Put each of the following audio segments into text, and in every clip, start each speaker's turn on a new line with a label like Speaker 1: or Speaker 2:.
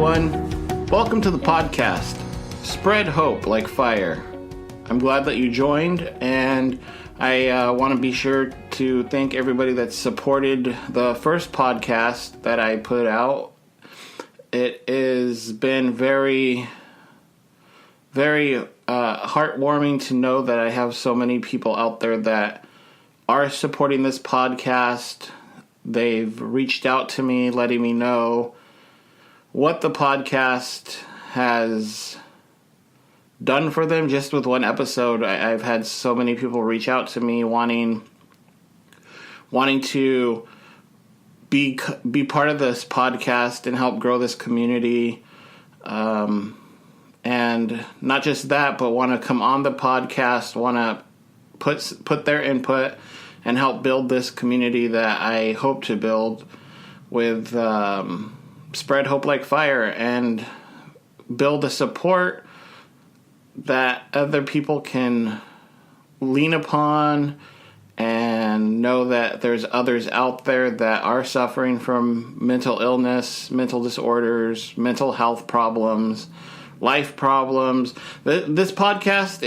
Speaker 1: everyone. Welcome to the podcast, Spread Hope Like Fire. I'm glad that you joined, and I want to be sure to thank everybody that supported the first podcast that I put out. It has been very, very heartwarming to know that I have so many people out there that are supporting this podcast. They've reached out to me, letting me know what the podcast has done for them just with one episode. I've had so many people reach out to me wanting to be part of this podcast and help grow this community. And not just that, but want to come on the podcast, want to put their input and help build this community that I hope to build with Spread Hope Like Fire, and build a support that other people can lean upon and know that there's others out there that are suffering from mental illness, mental disorders, mental health problems, life problems. This podcast,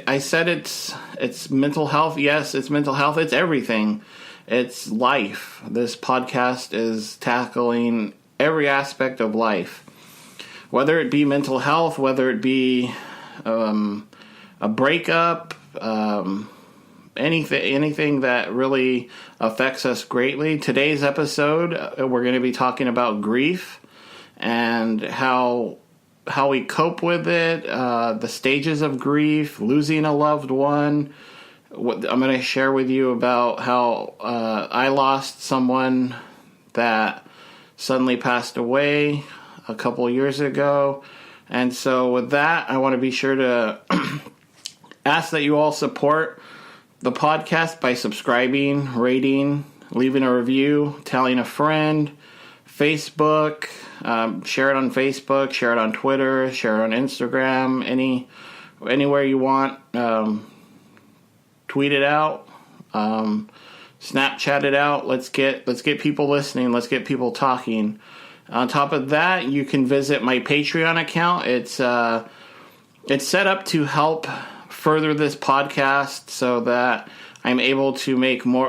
Speaker 1: I said it's mental health. Yes, it's mental health. It's everything. It's life. This podcast is tackling every aspect of life, whether it be mental health, whether it be a breakup, anything that really affects us greatly. Today's episode, we're going to be talking about grief and how we cope with it, the stages of grief, losing a loved one. I'm going to share with you about how I lost someone that suddenly passed away a couple years ago. And so with that, I want to be sure to ask that you all support the podcast by subscribing, rating, leaving a review, telling a friend, Facebook, share it on Facebook, share it on Twitter, share it on Instagram, anywhere you want. Tweet it out, Snapchat it out. Let's get people listening. Let's get people talking. On top of that, you can visit my Patreon account. It's set up to help further this podcast so that I'm able to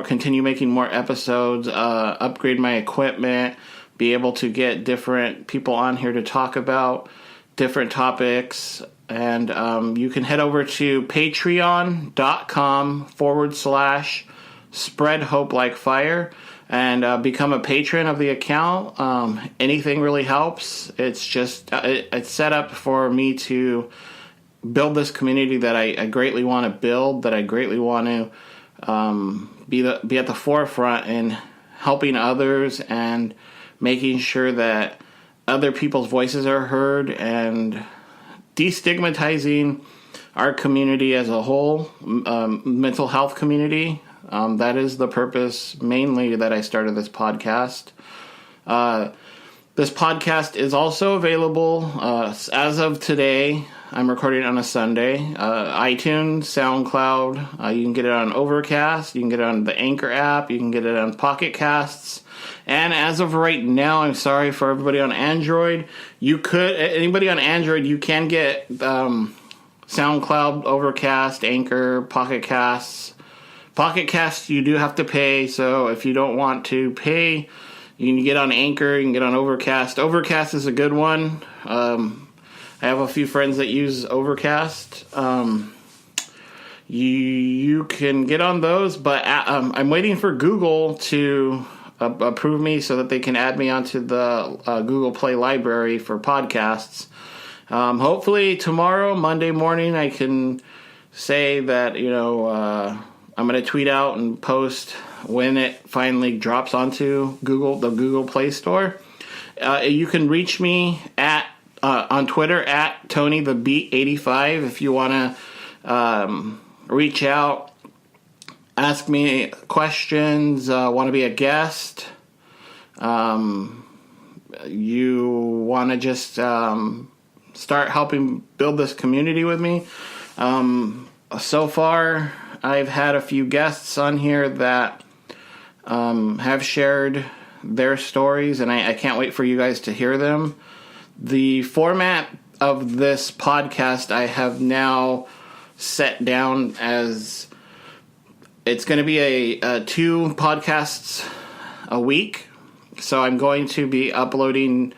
Speaker 1: continue making more episodes, upgrade my equipment, be able to get different people on here to talk about different topics. And you can head over to patreon.com/Spread Hope Like Fire and become a patron of the account. Anything really helps. It's just it's set up for me to build this community that I greatly want to build, that I greatly want to be at the forefront in helping others and making sure that other people's voices are heard and destigmatizing our community as a whole, mental health community. That is the purpose mainly that I started this podcast. This podcast is also available as of today. I'm recording it on a Sunday. iTunes, SoundCloud. You can get it on Overcast. You can get it on the Anchor app. You can get it on Pocket Casts. And as of right now, I'm sorry for everybody on Android. Anybody on Android, you can get SoundCloud, Overcast, Anchor, Pocket Casts. Pocket Casts, you do have to pay, so if you don't want to pay, you can get on Anchor, you can get on Overcast. Overcast is a good one. I have a few friends that use Overcast. You can get on those, but I'm waiting for Google to approve me so that they can add me onto the Google Play library for podcasts. Hopefully tomorrow, Monday morning, I can say that, I'm going to tweet out and post when it finally drops onto the Google Play Store. You can reach me on Twitter at TonyTheBeat85 if you want to reach out, ask me questions, want to be a guest. You want to just start helping build this community with me. So far, I've had a few guests on here that have shared their stories, and I can't wait for you guys to hear them. The format of this podcast I have now set down as it's going to be a 2 podcasts a week. So I'm going to be uploading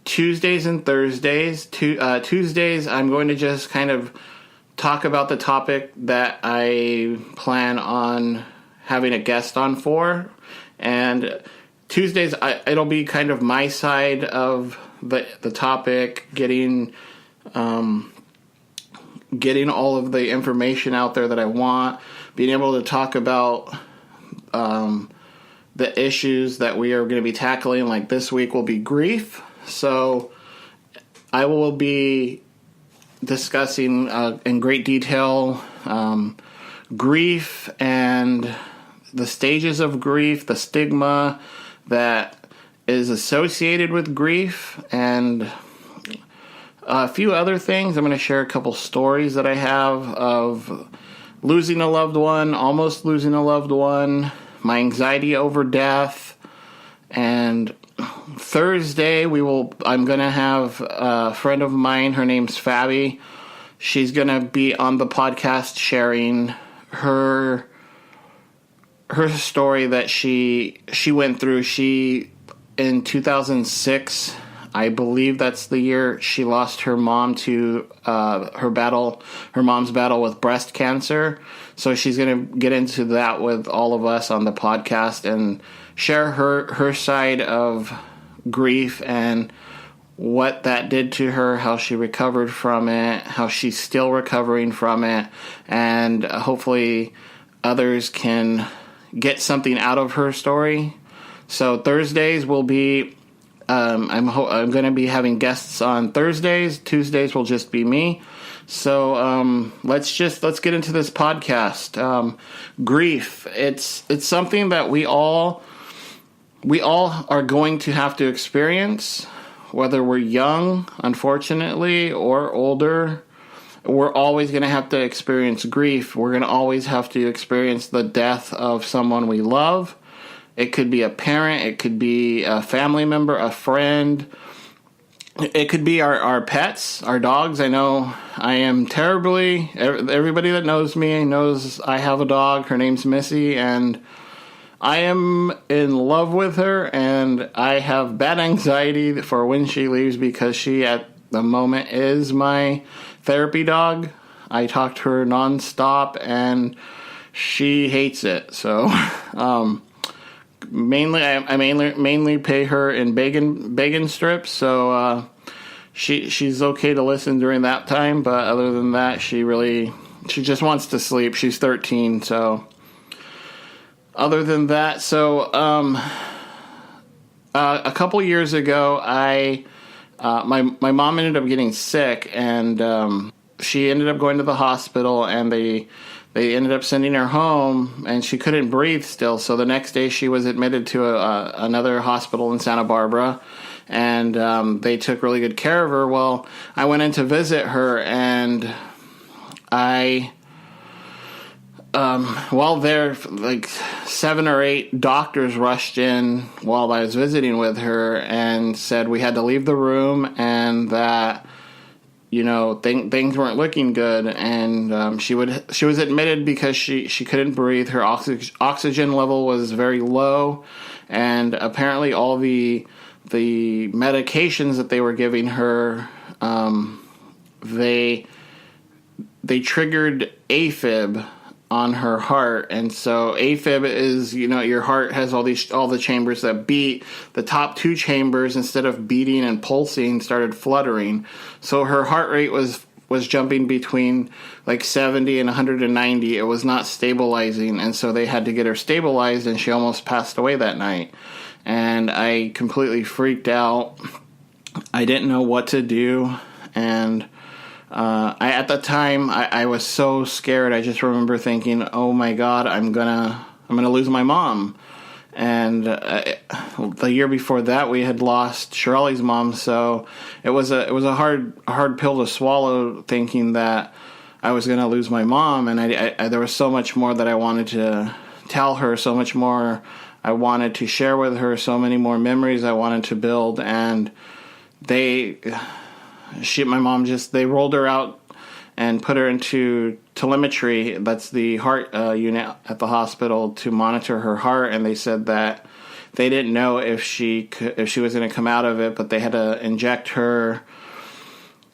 Speaker 1: Tuesdays and Thursdays. Tuesdays, I'm going to just kind of talk about the topic that I plan on having a guest on for. And Tuesdays, it'll be kind of my side of the topic, getting all of the information out there that I want, being able to talk about the issues that we are going to be tackling. Like this week will be grief. So I will be discussing in great detail grief and the stages of grief, the stigma that is associated with grief, and a few other things. I'm going to share a couple stories that I have of losing a loved one, almost losing a loved one, my anxiety over death. And Thursday I'm going to have a friend of mine, her name's Fabi. She's going to be on the podcast sharing her story that she went through. She, in 2006, I believe that's the year she lost her mom to her mom's battle with breast cancer. So she's going to get into that with all of us on the podcast and share her side of grief and what that did to her, how she recovered from it, how she's still recovering from it, and hopefully others can get something out of her story. So Thursdays will be I'm going to be having guests on Thursdays. Tuesdays will just be me. So let's get into this podcast. Grief. It's something that we all are going to have to experience, whether we're young, unfortunately, or older. We're always going to have to experience grief. We're going to always have to experience the death of someone we love. It could be a parent. It could be a family member, a friend. It could be our pets, our dogs. I know I am terribly... Everybody that knows me knows I have a dog. Her name's Missy, and I am in love with her, and I have bad anxiety for when she leaves because she, at the moment, is my therapy dog. I talk to her nonstop, and she hates it. So, mainly, I mainly pay her in bacon strips. So, she's okay to listen during that time. But other than that, she just wants to sleep. She's 13. So, other than that, a couple years ago, my mom ended up getting sick, and she ended up going to the hospital, and they ended up sending her home, and she couldn't breathe still. So the next day she was admitted to another hospital in Santa Barbara, and they took really good care of her. Well, I went in to visit her, and while there, like 7 or 8 doctors rushed in while I was visiting with her and said we had to leave the room and that, things weren't looking good. And she was admitted because she couldn't breathe. Her oxygen level was very low, and apparently all the medications that they were giving her, they triggered AFib on her heart. And so AFib is, your heart has all the chambers that beat. The top 2 chambers, instead of beating and pulsing, started fluttering. So her heart rate was jumping between like 70 and 190. It was not stabilizing, and so they had to get her stabilized, and she almost passed away that night. And I completely freaked out. I didn't know what to do, and at the time, I was so scared. I just remember thinking, "Oh my God, I'm gonna lose my mom." And the year before that, we had lost Shirley's mom, so it was a hard pill to swallow, thinking that I was gonna lose my mom. And I there was so much more that I wanted to tell her, so much more I wanted to share with her, so many more memories I wanted to build, and they rolled her out and put her into telemetry. That's the heart unit at the hospital to monitor her heart. And they said that they didn't know if she was going to come out of it, but they had to inject her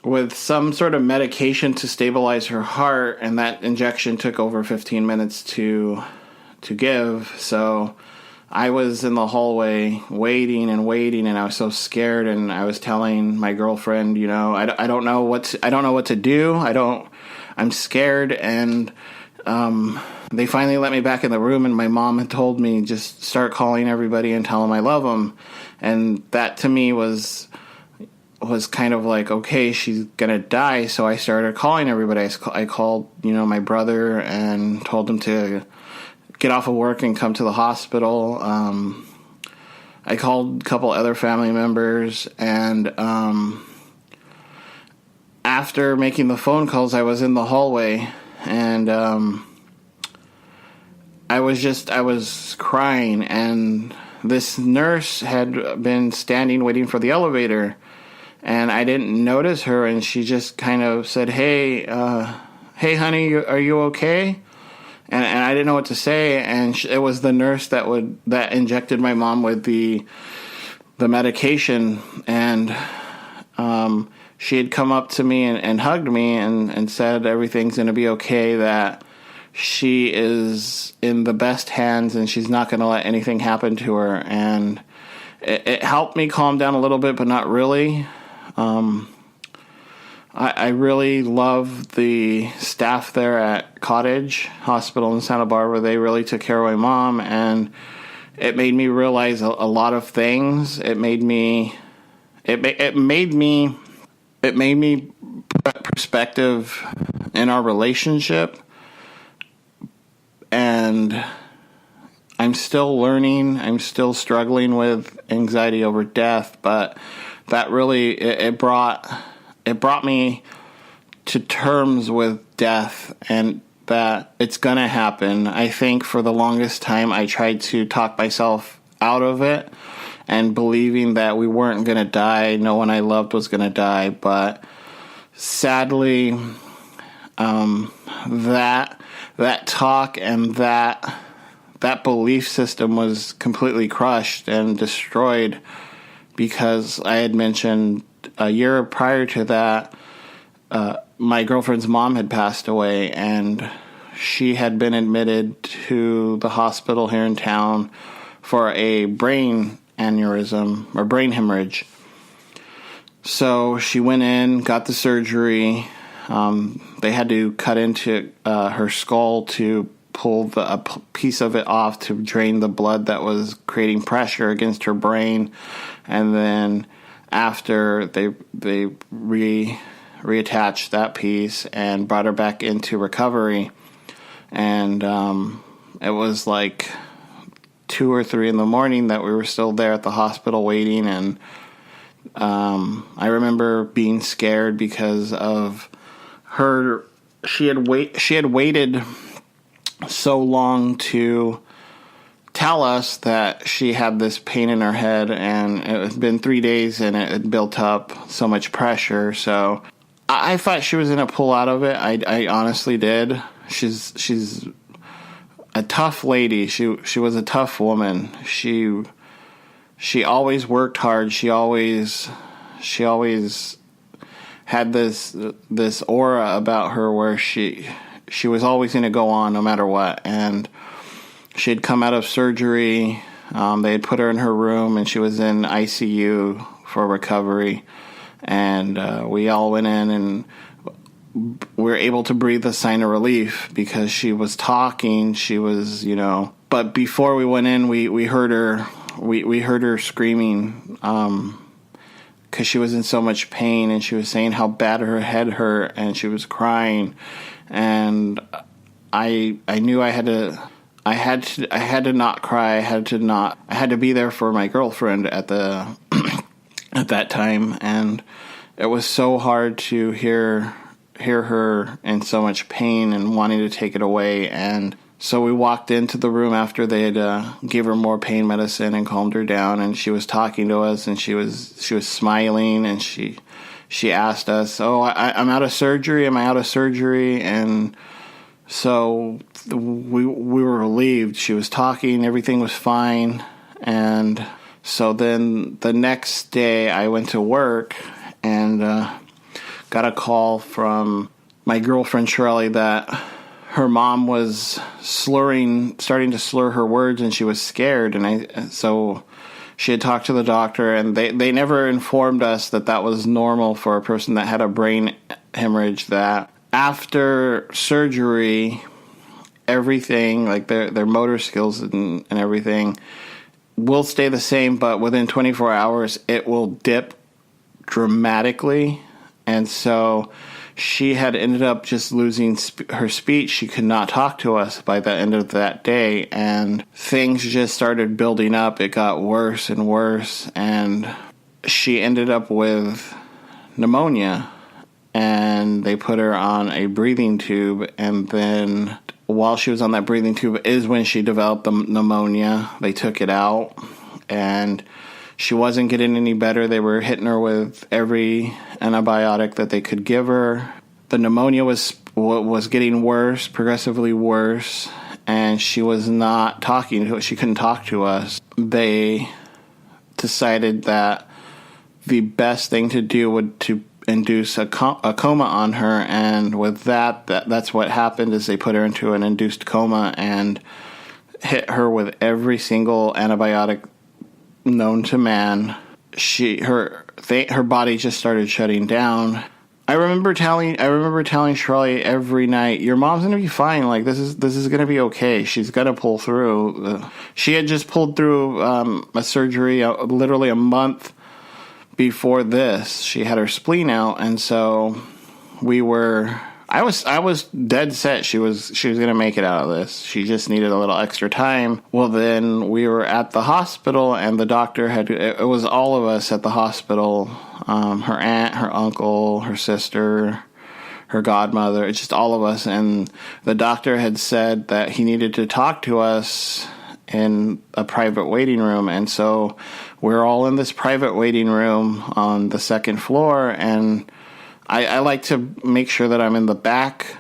Speaker 1: with some sort of medication to stabilize her heart. And that injection took over 15 minutes to give. So I was in the hallway waiting, and I was so scared, and I was telling my girlfriend, I don't know what to do. I'm scared, and they finally let me back in the room, and my mom had told me just start calling everybody and tell them I love them. And that to me was kind of like, okay, she's gonna die. So I started calling everybody. I called, my brother and told him to get off of work and come to the hospital. I called a couple other family members, and after making the phone calls, I was in the hallway, and I was crying, and this nurse had been standing waiting for the elevator, and I didn't notice her, and she just kind of said, hey honey, are you okay? And I didn't know what to say, and it was the nurse that injected my mom with the medication, and she had come up to me and hugged me and said everything's going to be okay, that she is in the best hands and she's not going to let anything happen to her. And it helped me calm down a little bit, but not really. I really love the staff there at Cottage Hospital in Santa Barbara. They really took care of my mom, and it made me realize a lot of things. It made me put perspective in our relationship, and I'm still learning. I'm still struggling with anxiety over death, but that really it brought me to terms with death, and that it's going to happen. I think for the longest time I tried to talk myself out of it and believing that we weren't going to die. No one I loved was going to die. But sadly, that talk and that belief system was completely crushed and destroyed, because I had mentioned a year prior to that, my girlfriend's mom had passed away, and she had been admitted to the hospital here in town for a brain aneurysm or brain hemorrhage. So she went in, got the surgery. They had to cut into her skull to pull a piece of it off to drain the blood that was creating pressure against her brain. And then after they reattached that piece and brought her back into recovery, and it was like 2 or 3 in the morning that we were still there at the hospital waiting. And I remember being scared because of her. She had waited so long to tell us that she had this pain in her head, and it had been 3 days and it had built up so much pressure. So I thought she was going to pull out of it. I honestly did. She's a tough lady. She was a tough woman. She always worked hard. She always had this aura about her where she was always going to go on no matter what. And she had come out of surgery. They had put her in her room, and she was in ICU for recovery. And we all went in, and we were able to breathe a sign of relief because she was talking. She was, But before we went in, we heard her. We heard her screaming because she was in so much pain, and she was saying how bad her head hurt, and she was crying. And I knew I had to not cry. I had to be there for my girlfriend at that time. And it was so hard to hear her in so much pain and wanting to take it away. And So we walked into the room after they had gave her more pain medicine and calmed her down, and she was talking to us, and she was smiling, and she asked us, "Oh, I'm out of surgery. Am I out of surgery?" And so we were relieved. She was talking. Everything was fine. And so then the next day I went to work and got a call from my girlfriend Shirley that her mom was starting to slur her words, and she was scared. And so she had talked to the doctor, and they never informed us that was normal for a person that had a brain hemorrhage, that after surgery, everything, like their motor skills and everything, will stay the same, but within 24 hours, it will dip dramatically. And so she had ended up just losing her speech. She could not talk to us by the end of that day, and things just started building up. It got worse and worse, and she ended up with pneumonia, and they put her on a breathing tube, and then while she was on that breathing tube is when she developed the pneumonia. They took it out, and she wasn't getting any better. They were hitting her with every antibiotic that they could give her. The pneumonia was getting worse, progressively worse, and she was not talking to us. She couldn't talk to us. They decided that the best thing to do would to induce a coma on her, and with that's what happened. Is they put her into an induced coma and hit her with every single antibiotic known to man. Her body just started shutting down. I remember telling Shirley every night, "Your mom's gonna be fine. Like this is gonna be okay. She's gonna pull through." She had just pulled through a surgery literally a month before this. She had her spleen out, and so I was dead set she was going to make it out of this. She just needed a little extra time. Well, then we were at the hospital, and the doctor it was all of us at the hospital. Her aunt, her uncle, her sister, her godmother, it's just all of us. And the doctor had said that he needed to talk to us in a private waiting room. And so we're all in this private waiting room on the second floor, and I like to make sure that I'm in the back.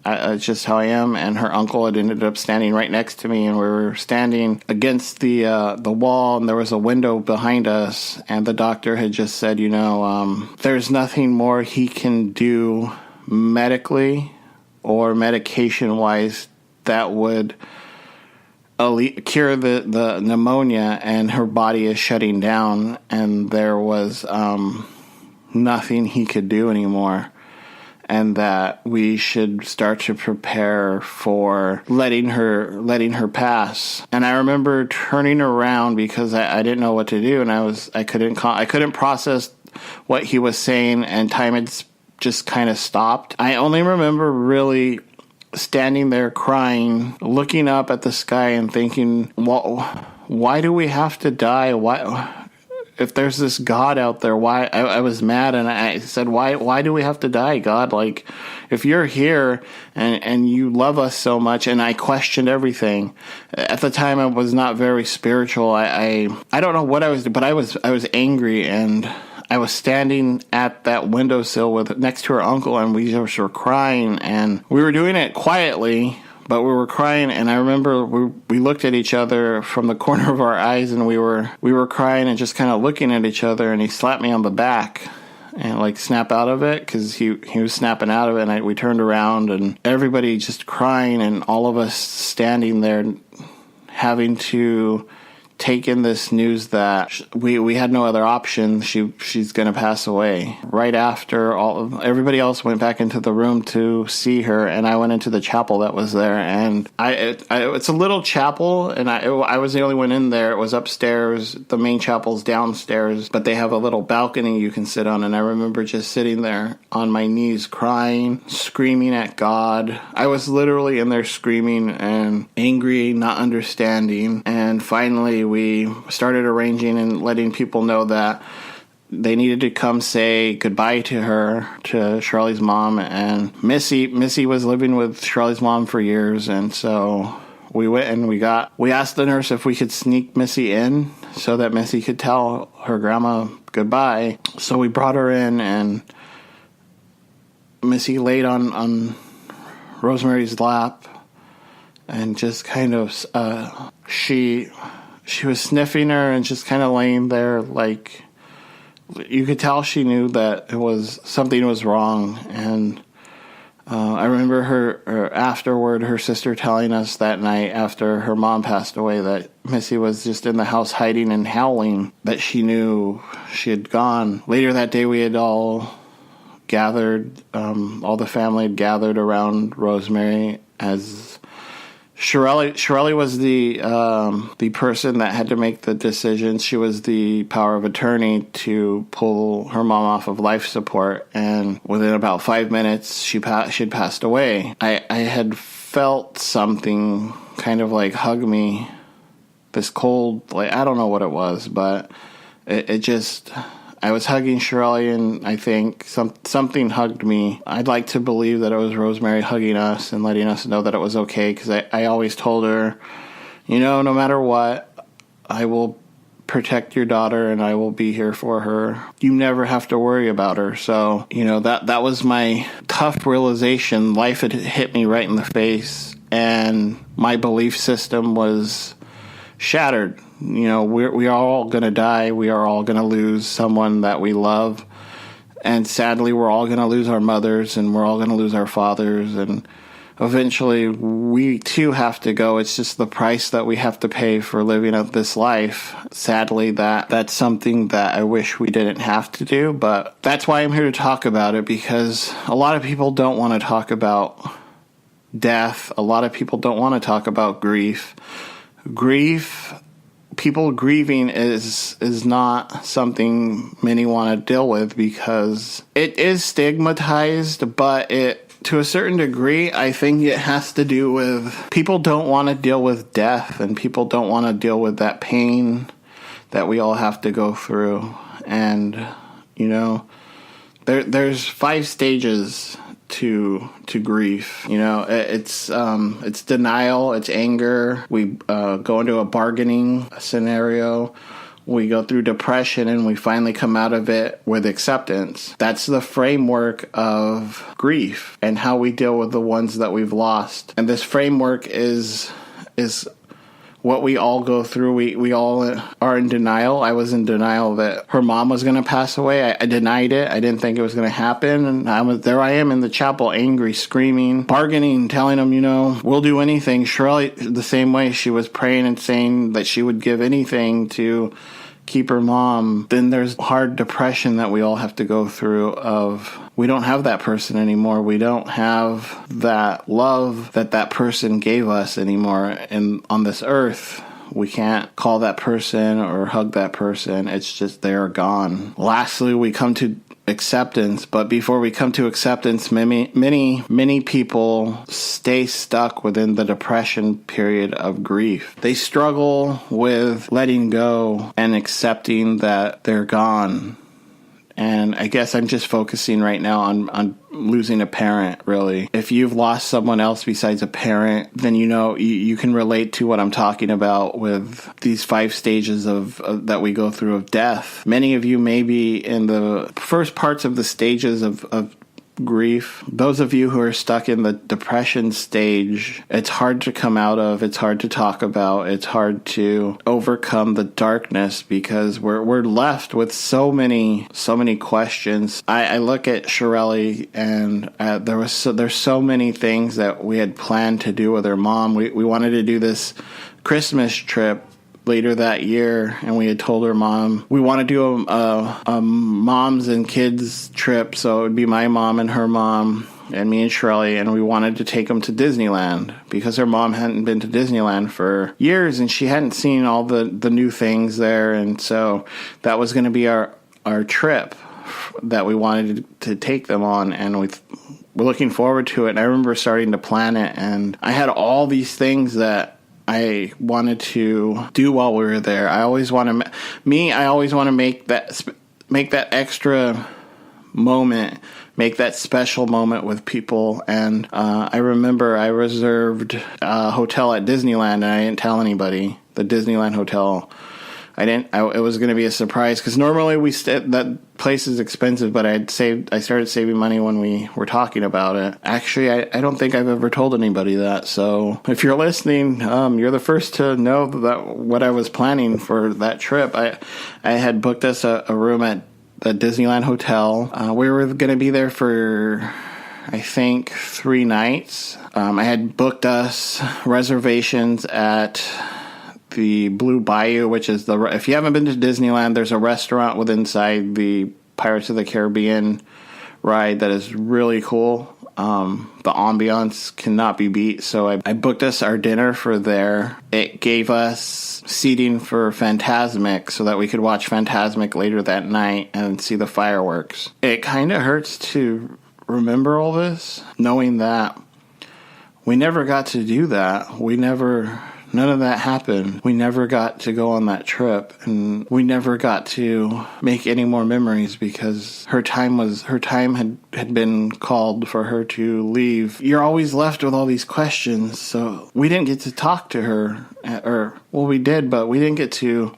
Speaker 1: It's just how I am. And her uncle had ended up standing right next to me, and we were standing against the wall, and there was a window behind us. And the doctor had just said, there's nothing more he can do medically or medication-wise that would cure the pneumonia, and her body is shutting down, and there was nothing he could do anymore, and that we should start to prepare for letting her pass. And I remember turning around because I didn't know what to do, and I couldn't process what he was saying, and time had just kind of stopped. I only remember really standing there crying, looking up at the sky and thinking, well, why do we have to die? Why? If there's this God out there, why? I was mad, and I said, why do we have to die, God? Like, if you're here and you love us so much, and I questioned everything. At the time, I was not very spiritual. I don't know what I was, but I was angry, and I was standing at that windowsill next to her uncle, and we just were crying, and we were doing it quietly, but we were crying. And I remember we looked at each other from the corner of our eyes, and we were crying and just kind of looking at each other, and he slapped me on the back and like snap out of it, because he was snapping out of it, and we turned around, and everybody just crying, and all of us standing there having to take in this news that we had no other option. She's going to pass away. Right after everybody else went back into the room to see her, and I went into the chapel that was there, and it's a little chapel, and I was the only one in there. It was upstairs. The main chapel's downstairs, but they have a little balcony you can sit on, and I remember just sitting there on my knees crying, screaming at God. I was literally in there screaming and angry, not understanding, and finally we started arranging and letting people know that they needed to come say goodbye to her, to Shirley's mom. And Missy was living with Shirley's mom for years, and so we went and we asked the nurse if we could sneak Missy in so that Missy could tell her grandma goodbye. So we brought her in, and Missy laid on Rosemary's lap, and just kind of she was sniffing her and just kind of laying there, like you could tell she knew that something was wrong. And I remember her sister telling us that night after her mom passed away that Missy was just in the house hiding and howling, that she knew she had gone. Later that day, we had all gathered, all the family had gathered around Rosemary as Shirley was the person that had to make the decision. She was the power of attorney to pull her mom off of life support, and within about 5 minutes, she'd passed away. I had felt something kind of like hug me, this cold, like I don't know what it was, but it just. I was hugging Shirley, and I think something hugged me. I'd like to believe that it was Rosemary hugging us and letting us know that it was okay, because I always told her, no matter what, I will protect your daughter and I will be here for her. You never have to worry about her. So, that was my tough realization. Life had hit me right in the face, and my belief system was shattered. We are all going to die. We are all going to lose someone that we love. And sadly, we're all going to lose our mothers, and we're all going to lose our fathers. And eventually, we too have to go. It's just the price that we have to pay for living out this life. Sadly, that's something that I wish we didn't have to do. But that's why I'm here to talk about it, because a lot of people don't want to talk about death. A lot of people don't want to talk about grief. People grieving is not something many want to deal with, because it is stigmatized, but to a certain degree, I think it has to do with people don't want to deal with death, and people don't want to deal with that pain that we all have to go through. And, there's 5 stages to grief. It's denial, it's anger. We go into a bargaining scenario. We go through depression, and we finally come out of it with acceptance. That's the framework of grief and how we deal with the ones that we've lost. And this framework is what we all go through. We all are in denial. I was in denial that her mom was going to pass away. I denied it. I didn't think it was going to happen. And there I am in the chapel, angry, screaming, bargaining, telling them, we'll do anything. Shirley, the same way, she was praying and saying that she would give anything to keep her mom. Then there's hard depression that we all have to go through of we don't have that person anymore. We don't have that love that person gave us anymore. And on this earth, we can't call that person or hug that person. It's just they're gone. Lastly, we come to acceptance. But before we come to acceptance, many people stay stuck within the depression period of grief. They struggle with letting go and accepting that they're gone. And I guess I'm just focusing right now on losing a parent, really. If you've lost someone else besides a parent, then you can relate to what I'm talking about with these 5 stages of that we go through of death. Many of you may be in the first parts of the stages of grief. Those of you who are stuck in the depression stage, it's hard to come out of, it's hard to talk about, it's hard to overcome the darkness, because we're left with so many questions. I look at Shirley, and there's so many things that we had planned to do with her mom. We wanted to do this Christmas trip later that year, and we had told her mom we want to do a moms and kids trip, so it would be my mom and her mom and me and Shirley, and we wanted to take them to Disneyland, because her mom hadn't been to Disneyland for years, and she hadn't seen all the new things there, and so that was going to be our trip that we wanted to take them on, and we're looking forward to it. And I remember starting to plan it, and I had all these things that I wanted to do while we were there. I always want to make that extra moment, make that special moment with people. And I remember I reserved a hotel at Disneyland, and I didn't tell anybody. The Disneyland hotel. It was going to be a surprise, because normally that place is expensive, but I started saving money when we were talking about it. Actually, I don't think I've ever told anybody that. So if you're listening, you're the first to know that what I was planning for that trip. I had booked us a room at the Disneyland hotel. We were going to be there for, I think, 3 nights. I had booked us reservations at the Blue Bayou, which is if you haven't been to Disneyland, there's a restaurant inside the Pirates of the Caribbean ride that is really cool. The ambiance cannot be beat. So I booked us our dinner for there. It gave us seating for Fantasmic so that we could watch Fantasmic later that night and see the fireworks. It kind of hurts to remember all this, knowing that we never got to do that. None of that happened. We never got to go on that trip, and we never got to make any more memories because her time had been called for her to leave. You're always left with all these questions, so we didn't get to talk to her, we did, but we didn't get to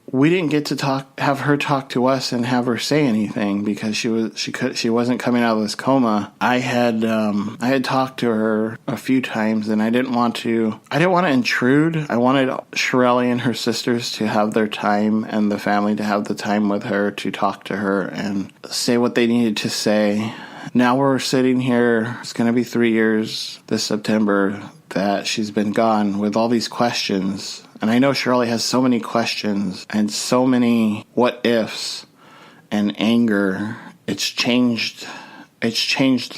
Speaker 1: have her talk to us and have her say anything because she wasn't coming out of this coma. I had talked to her a few times, and I didn't want to intrude. I wanted Shirley and her sisters to have their time and the family to have the time with her to talk to her and say what they needed to say. Now we're sitting here, it's going to be 3 years this September that she's been gone with all these questions. And I know Shirley has so many questions and so many what ifs and anger. It's changed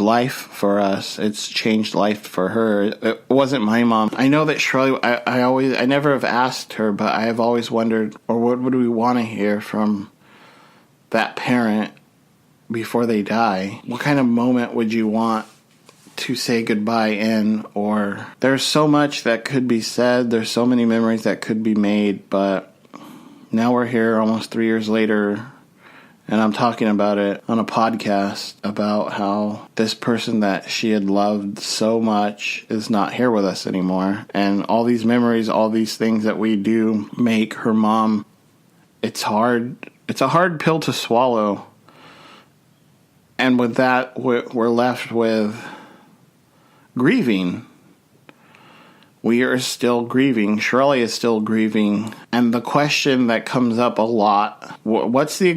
Speaker 1: life for us. It's changed life for her. It wasn't my mom. I know that Shirley, I never have asked her, but I have always wondered, or what would we want to hear from that parent before they die? What kind of moment would you want to say goodbye in? Or there's so much that could be said. There's so many memories that could be made, but now we're here almost 3 years later, and I'm talking about it on a podcast about how this person that she had loved so much is not here with us anymore. And all these memories, all these things that we do make her mom, it's hard. It's a hard pill to swallow. And with that, we're left with grieving. We are still grieving. Shirley is still grieving. And the question that comes up a lot, what's the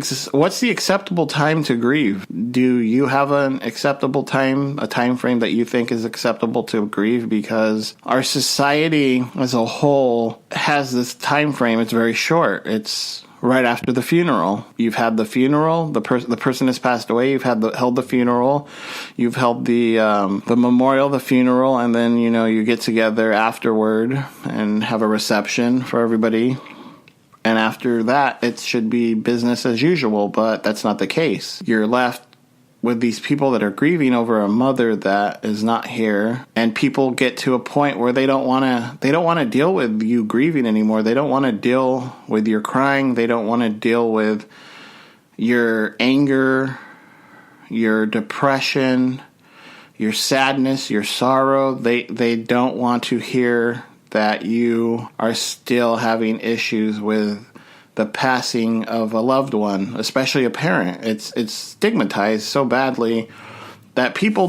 Speaker 1: acceptable time to grieve? Do you have an acceptable time, a time frame that you think is acceptable to grieve? Because our society as a whole has this time frame. It's very short. It's right after the funeral. You've had the funeral, the person has passed away, you've held the funeral, you've held the memorial, the funeral, and then, you get together afterward and have a reception for everybody. And after that, it should be business as usual, but that's not the case. You're left with these people that are grieving over a mother that is not here, and people get to a point where they don't want to deal with you grieving anymore. They don't want to deal with your crying. They don't want to deal with your anger, your depression, your sadness, your sorrow. They don't want to hear that you are still having issues with the passing of a loved one, especially a parent. It's stigmatized so badly that people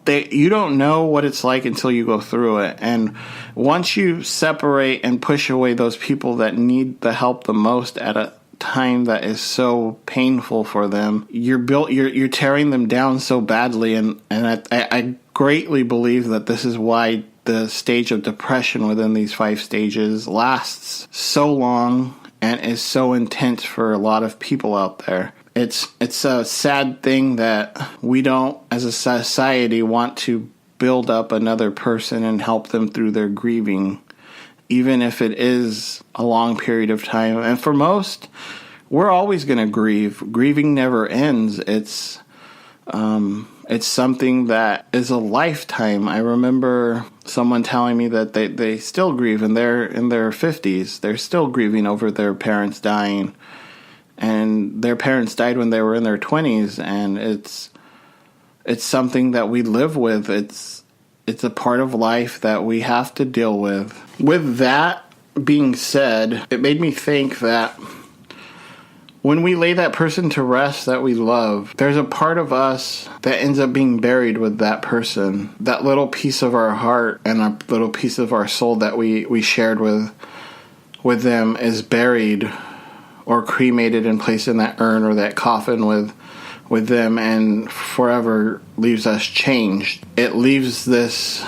Speaker 1: you don't know what it's like until you go through it. And once you separate and push away those people that need the help the most at a time that is so painful for them, you're tearing them down so badly. And I greatly believe that this is why the stage of depression within these 5 stages lasts so long and is so intense for a lot of people out there. It's a sad thing that we don't, as a society, want to build up another person and help them through their grieving, even if it is a long period of time. And for most, we're always going to grieve. Grieving never ends. It's something that is a lifetime. I remember someone telling me that they still grieve, and they're in their 50s. They're still grieving over their parents dying. and their parents died when they were in their 20s, and it's something that we live with. It's a part of life that we have to deal with. With that being said, it made me think that when we lay that person to rest that we love, there's a part of us that ends up being buried with that person. That little piece of our heart and a little piece of our soul that we shared with them is buried or cremated and placed in that urn or that coffin with them, and forever leaves us changed. It leaves this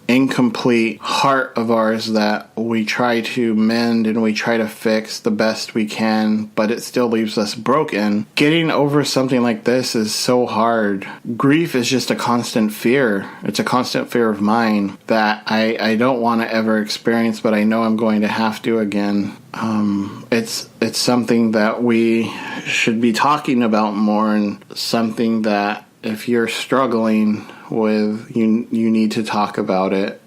Speaker 1: incomplete heart of ours that we try to mend and we try to fix the best we can, but it still leaves us broken. Getting over something like this is so hard. Grief is just a constant fear. It's a constant fear of mine that I don't want to ever experience, but I know I'm going to have to again. It's something that we should be talking about more, and something that if you're struggling with, you need to talk about it.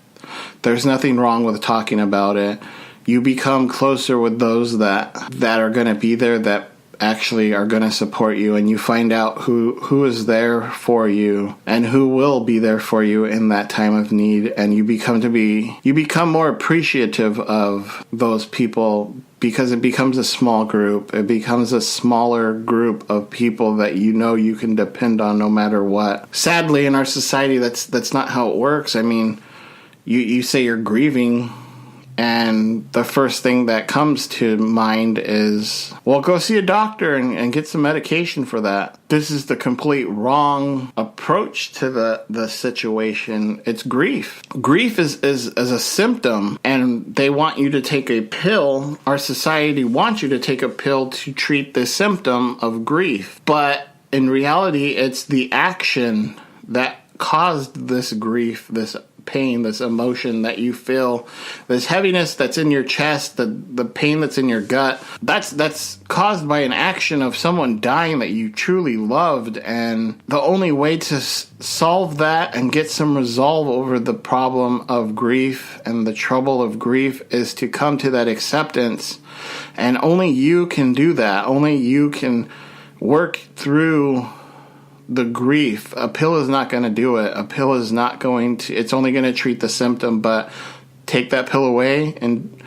Speaker 1: There's nothing wrong with talking about it. You become closer with those that are going to be there, that actually are going to support you, and you find out who is there for you and who will be there for you in that time of need, and you become more appreciative of those people, because it becomes a small group. It becomes a smaller group of people that you know you can depend on no matter what. Sadly, in our society, that's not how it works. I mean, you say you're grieving, and the first thing that comes to mind is, well, go see a doctor and get some medication for that. This is the complete wrong approach to the situation. It's grief. Grief is a symptom, and they want you to take a pill. Our society wants you to take a pill to treat the symptom of grief. But in reality, it's the action that caused this grief, this pain, this emotion that you feel, this heaviness that's in your chest, the pain that's in your gut. That's caused by an action of someone dying that you truly loved. And the only way to solve that and get some resolve over the problem of grief and the trouble of grief is to come to that acceptance. And only you can do that. Only you can work through the grief. A pill is not going to do it. A pill is not going to, it's only going to treat the symptom, but take that pill away and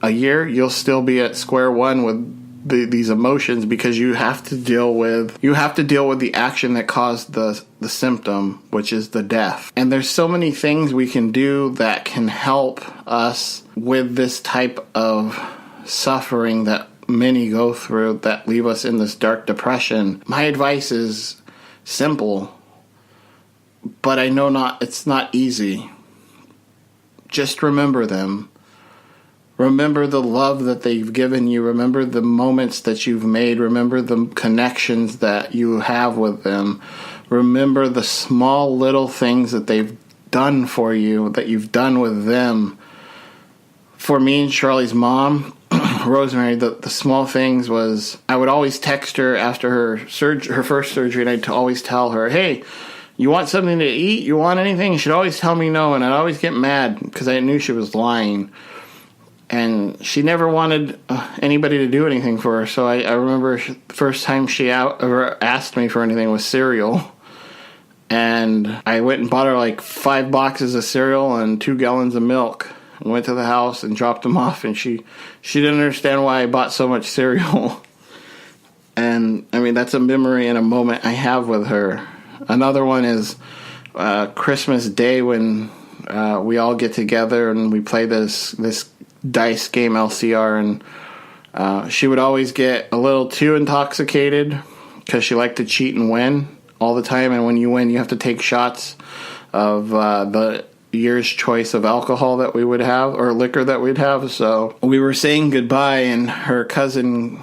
Speaker 1: a year, you'll still be at square one with these emotions, because you have to deal with the action that caused the symptom, which is the death. And there's so many things we can do that can help us with this type of suffering that many go through, that leave us in this dark depression. My advice is simple, but I know it's not easy. Just remember them. Remember the love that they've given you. Remember the moments that you've made. Remember the connections that you have with them. Remember the small little things that they've done for you, that you've done with them. For me and Charlie's mom, Rosemary, the small things was, I would always text her after her first surgery, and I'd always tell her, hey, you want something to eat? You want anything? You should always tell me no. And I'd always get mad because I knew she was lying. And she never wanted anybody to do anything for her. So I remember the first time she ever asked me for anything was cereal. And I went and bought her like 5 boxes of cereal and 2 gallons of milk. And went to the house and dropped them off, and she didn't understand why I bought so much cereal. And I mean, that's a memory and a moment I have with her. Another one is Christmas Day, when we all get together and we play this dice game, LCR, and she would always get a little too intoxicated because she liked to cheat and win all the time. And when you win, you have to take shots of the year's choice of alcohol that we would have, or liquor that we'd have. So we were saying goodbye, and her cousin,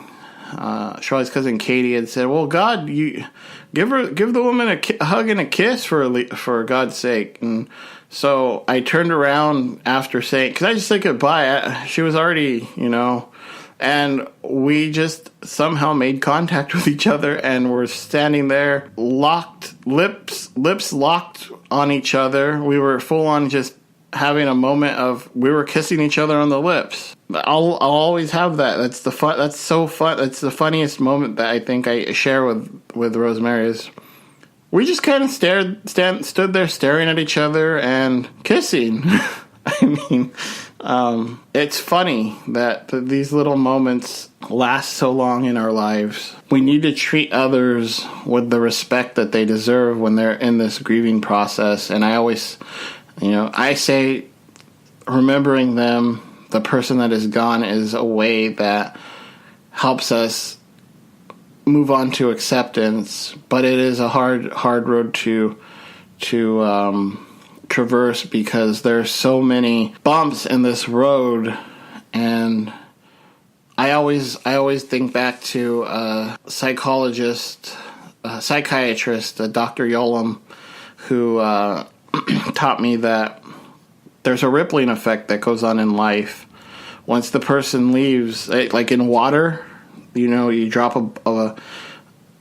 Speaker 1: Charlie's cousin Katie, had said, well, God, you give the woman a hug and a kiss for God's sake. And so I turned around after saying, because I just said goodbye. She was already, and we just somehow made contact with each other, and we're standing there, lips locked on each other. We were full on just having a moment of we were kissing each other on the lips. I'll always have that. That's the fun. That's so fun. That's the funniest moment that I think I share with Rosemary is we just kind of stood there staring at each other and kissing. I mean, it's funny that these little moments last so long in our lives. We need to treat others with the respect that they deserve when they're in this grieving process. And I always, I say remembering them, the person that is gone, is a way that helps us move on to acceptance. But it is a hard road to traverse because there's so many bumps in this road. And I always think back to a psychiatrist, Dr. Yolam, who taught me that there's a rippling effect that goes on in life. Once the person leaves, like in water, you drop a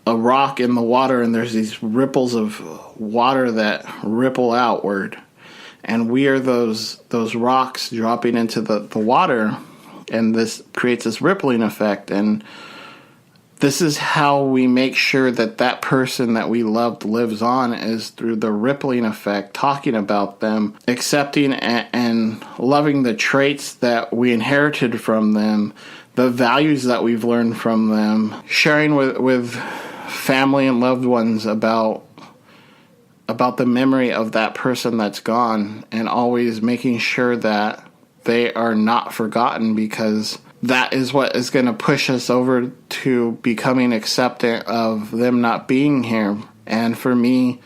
Speaker 1: rock in the water and there's these ripples of water that ripple outward. And we are those rocks dropping into the water, and this creates this rippling effect. And this is how we make sure that person that we loved lives on, is through the rippling effect, talking about them, accepting and loving the traits that we inherited from them, the values that we've learned from them, sharing with family and loved ones about the memory of that person that's gone, and always making sure that they are not forgotten, because that is what is going to push us over to becoming acceptant of them not being here. And for me,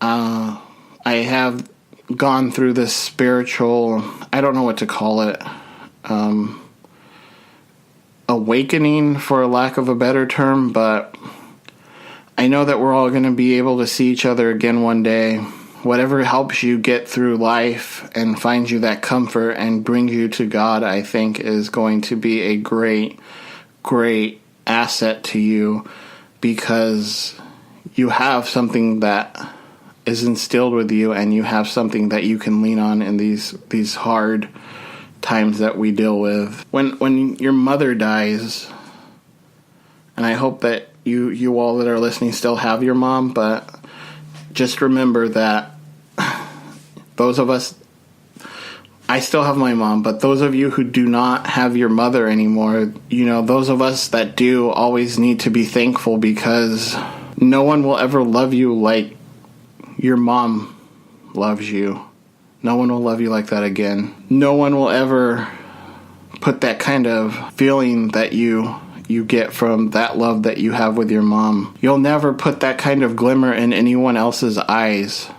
Speaker 1: I have gone through this spiritual, I don't know what to call it, awakening, for lack of a better term, but I know that we're all going to be able to see each other again one day. Whatever helps you get through life and finds you that comfort and brings you to God, I think is going to be a great, great asset to you, because you have something that is instilled with you, and you have something that you can lean on in these hard times that we deal with. When your mother dies, and I hope that you all that are listening still have your mom, but just remember that those of us, I still have my mom, but those of you who do not have your mother anymore, those of us that do always need to be thankful, because no one will ever love you like your mom loves you. No one will love you like that again. No one will ever put that kind of feeling that you get from that love that you have with your mom. You'll never put that kind of glimmer in anyone else's eyes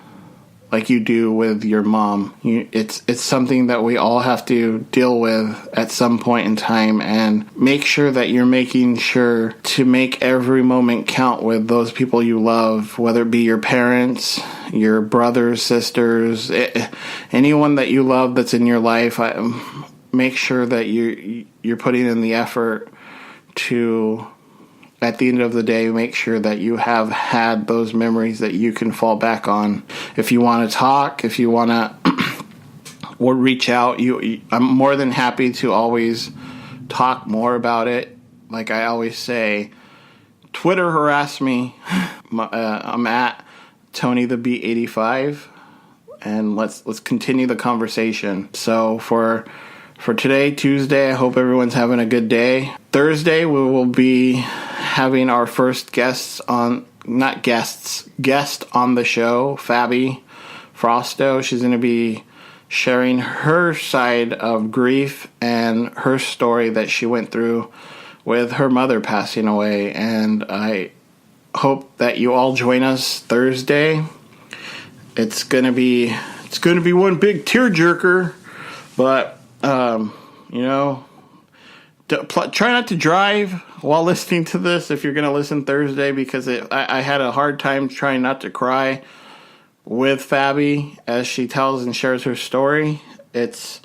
Speaker 1: like you do with your mom. It's something that we all have to deal with at some point in time, and make sure that you're making sure to make every moment count with those people you love, whether it be your parents, your brothers, sisters, anyone that you love that's in your life. Make sure that you're putting in the effort to, at the end of the day, make sure that you have had those memories that you can fall back on. If you want to talk, if you want to or reach out, I'm more than happy to always talk more about it. Like I always say, Twitter harass me. I'm at Tony the B85, and let's continue the conversation. So for today, Tuesday, I hope everyone's having a good day. Thursday, we will be having our first guest on the show, Fabi Frosto. She's going to be sharing her side of grief and her story that she went through with her mother passing away. And I hope that you all join us Thursday. It's going to be one big tearjerker, but try not to drive while listening to this if you're going to listen Thursday, because I had a hard time trying not to cry with Fabi as she tells and shares her story. It's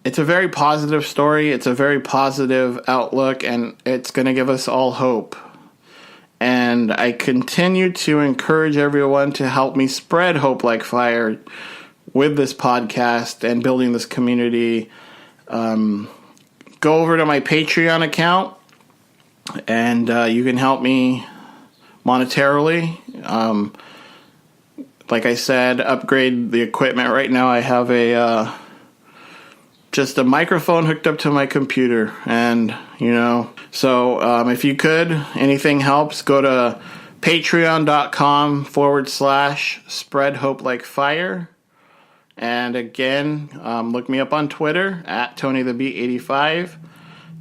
Speaker 1: a very positive story. It's a very positive outlook, and it's going to give us all hope. And I continue to encourage everyone to help me spread hope like fire. with this podcast and building this community, go over to my Patreon account and you can help me monetarily. Like I said, upgrade the equipment. Right now I have just a microphone hooked up to my computer, and so if you could, anything helps. Go to patreon.com/spread hope like fire. And again, look me up on Twitter at TonyTheBeat85.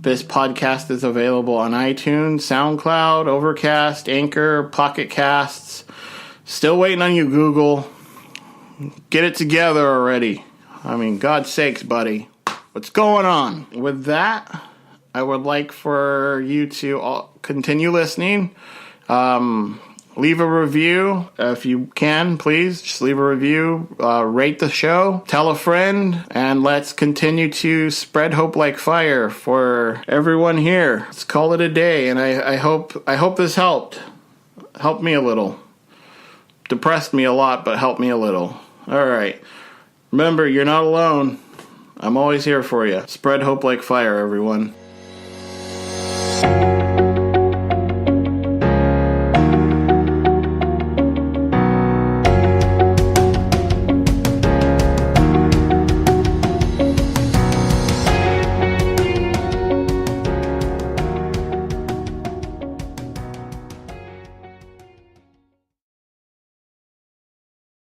Speaker 1: This podcast is available on iTunes, SoundCloud, Overcast, Anchor, Pocket Casts. Still waiting on you, Google. Get it together already. I mean, God's sakes, buddy. What's going on? With that, I would like for you to continue listening. Leave a review if you can, please. Just leave a review. Rate the show. Tell a friend. And let's continue to spread hope like fire for everyone here. Let's call it a day. And I hope this helped. Helped me a little. Depressed me a lot, but helped me a little. All right. Remember, you're not alone. I'm always here for you. Spread hope like fire, everyone.